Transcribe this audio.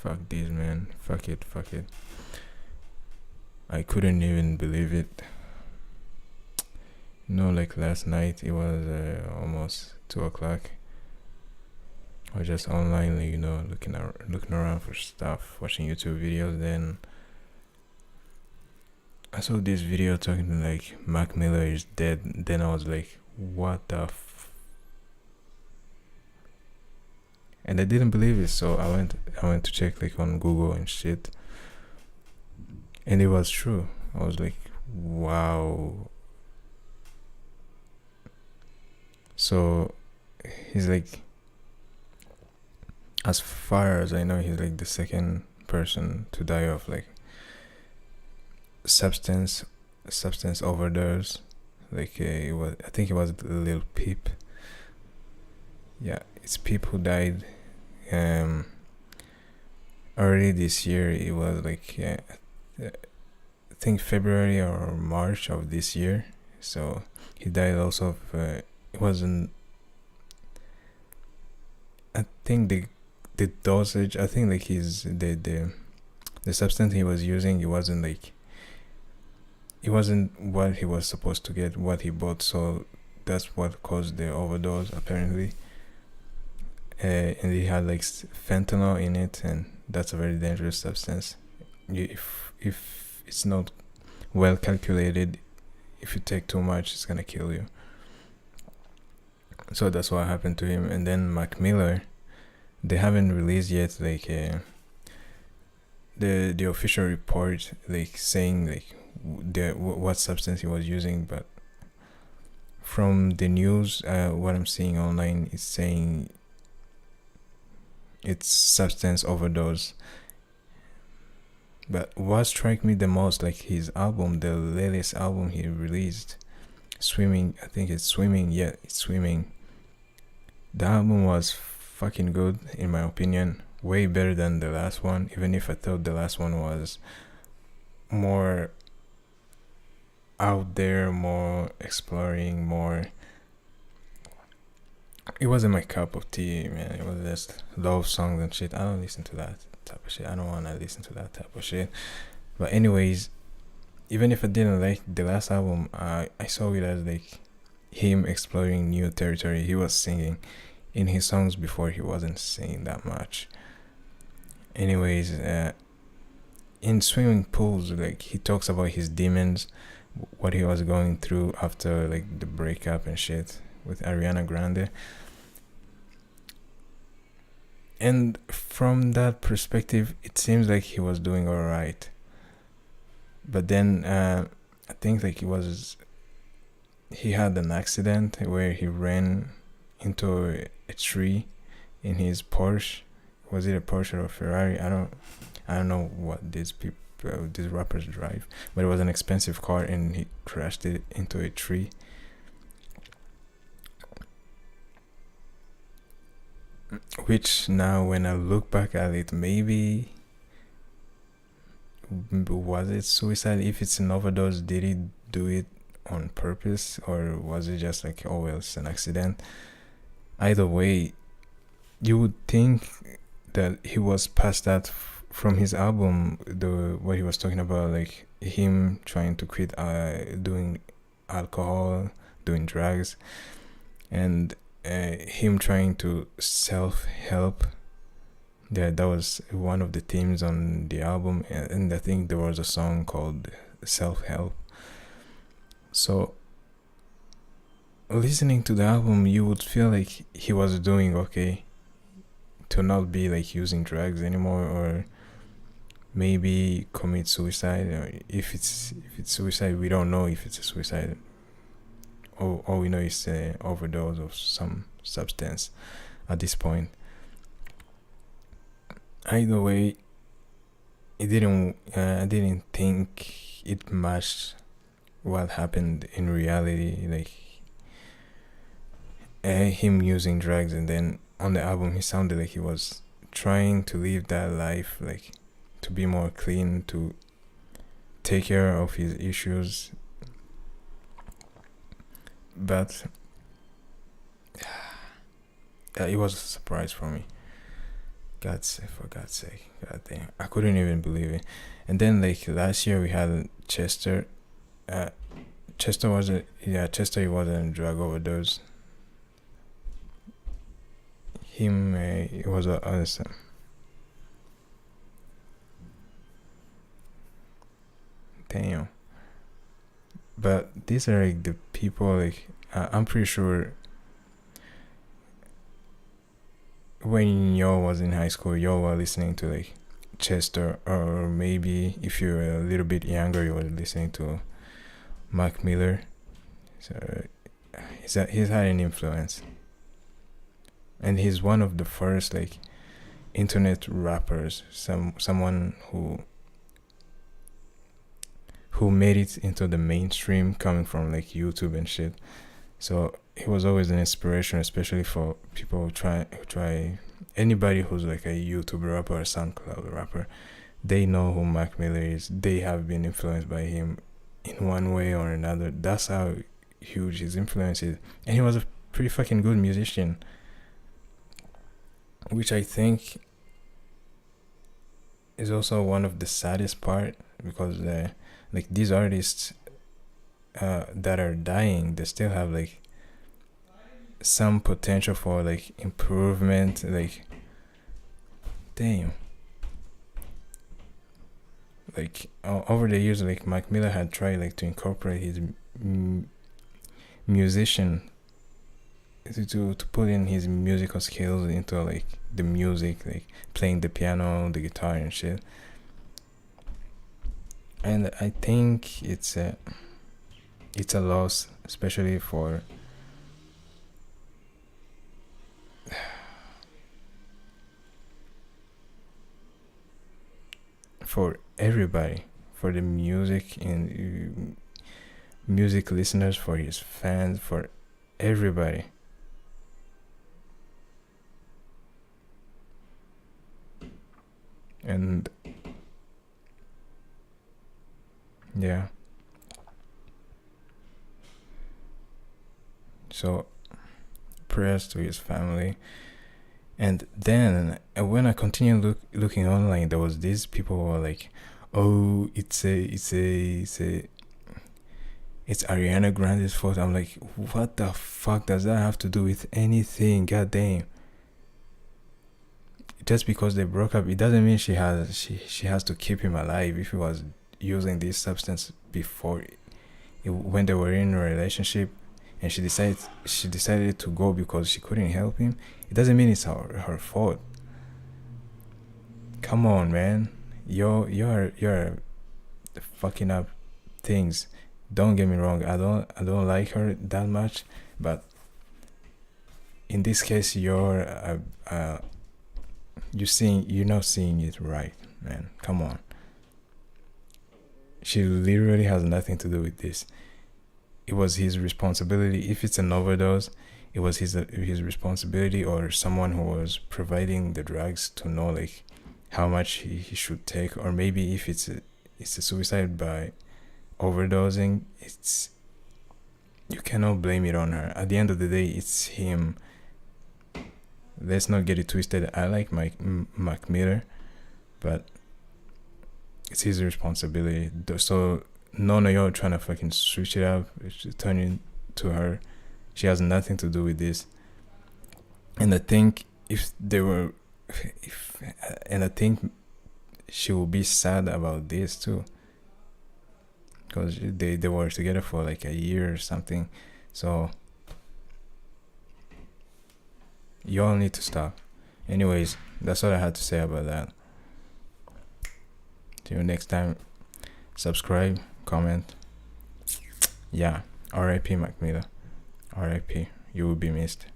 Fuck this, man. Fuck it, fuck it. I couldn't even believe it. Like last night, it was almost 2 o'clock. I was just online, looking around for stuff, watching YouTube videos. Then I saw this video talking to like Mac Miller is dead. Then I was like, what the and I didn't believe it, so I went to check like on Google and shit, and it was true. I was like, wow. So he's like, as far as I know, he's like the second person to die of like substance overdose. Like I think it was Lil Peep. Yeah, it's Peep who died. Early this year. It was like I think February or March of this year. So he died also of it wasn't. I think the dosage. I think like the substance he was using. It wasn't what he was supposed to get. What he bought. So that's what caused the overdose apparently. And it had like fentanyl in it, and that's a very dangerous substance. If it's not well calculated, if you take too much, it's gonna kill you. So that's what happened to him. And then Mac Miller, they haven't released yet like the official report, like saying like what substance he was using, but from the news, what I'm seeing online is saying it's substance overdose. But what struck me the most, like his album, the latest album he released, Swimming, I think it's Swimming, yeah, it's Swimming. The album was fucking good, in my opinion, way better than the last one, even if I thought the last one was more out there, more exploring, more. It wasn't my cup of tea, man. It was just love songs and shit. I don't listen to that type of shit. I don't want to listen to that type of shit. But anyways, even if I didn't like the last album, I saw it as like him exploring new territory. He was singing in his songs before. He wasn't singing that much. Anyways, in Swimming Pools, like he talks about his demons, what he was going through after like the breakup and shit with Ariana Grande. And from that perspective, it seems like he was doing alright. But then I think like he had an accident where he ran into a tree in his Porsche. Was it a Porsche or a Ferrari? I don't know what these rappers drive, but it was an expensive car, and he crashed it into a tree. Which now, when I look back at it, maybe was it suicide? If it's an overdose, did he do it on purpose, or was it just like, oh well, it's an accident? Either way, you would think that he was past that from his album, what he was talking about, like him trying to quit doing alcohol, doing drugs, and him trying to self-help. That was one of the themes on the album, and I think there was a song called Self-Help. So listening to the album, you would feel like he was doing okay to not be like using drugs anymore, or maybe commit suicide. Or if it's suicide, we don't know if it's a suicide. All we know is an overdose of some substance at this point. Either way, I didn't think it matched what happened in reality. Like him using drugs, and then on the album he sounded like he was trying to live that life, like to be more clean, to take care of his issues. But it was a surprise for me. For God's sake, God damn, I couldn't even believe it. And then like last year we had Chester. Uh, Chester was a yeah. Chester, he was a drug overdose. Him, it was a other. Damn. But these are like the people like I'm pretty sure when y'all was in high school, y'all were listening to like Chester, or maybe if you're a little bit younger, you were listening to Mac Miller. So he's had an influence, and he's one of the first like internet rappers. Someone who made it into the mainstream, coming from like YouTube and shit. So he was always an inspiration, especially for people who try anybody who's like a YouTube rapper or SoundCloud rapper. They know who Mac Miller is. They have been influenced by him in one way or another. That's how huge his influence is. And he was a pretty fucking good musician, which I think is also one of the saddest part, because like these artists that are dying, they still have like some potential for like improvement. Like damn, like over the years, like Mac Miller had tried like to incorporate his musician to put in his musical skills into like the music, like playing the piano, the guitar and shit. And I think it's a loss, especially for everybody, for the music and music listeners, for his fans, for everybody. And yeah, so prayers to his family. And then when I continued looking online, there was these people who were like, "Oh, it's Ariana Grande's fault." I'm like, what the fuck does that have to do with anything? God damn. Just because they broke up, it doesn't mean she has to keep him alive. If he was using this substance before, when they were in a relationship, and she decided to go because she couldn't help him, it doesn't mean it's her fault. Come on, man. You're fucking up things. Don't get me wrong. I don't like her that much, but in this case, you're not seeing it right, man. Come on. She literally has nothing to do with this. It was his responsibility. If it's an overdose, it was his responsibility, or someone who was providing the drugs, to know like how much he should take. Or maybe if it's a suicide by overdosing, you cannot blame it on her. At the end of the day, it's him. Let's not get it twisted. I like Mac Miller, but it's his responsibility. So none of y'all trying to fucking switch it up, turn it to her. She has nothing to do with this. And I think I think she will be sad about this too, because they were together for like a year or something. So y'all need to stop. Anyways, that's all I had to say about that. Till next time, subscribe, comment. Yeah, R.I.P. Mac Miller. R.I.P. You will be missed.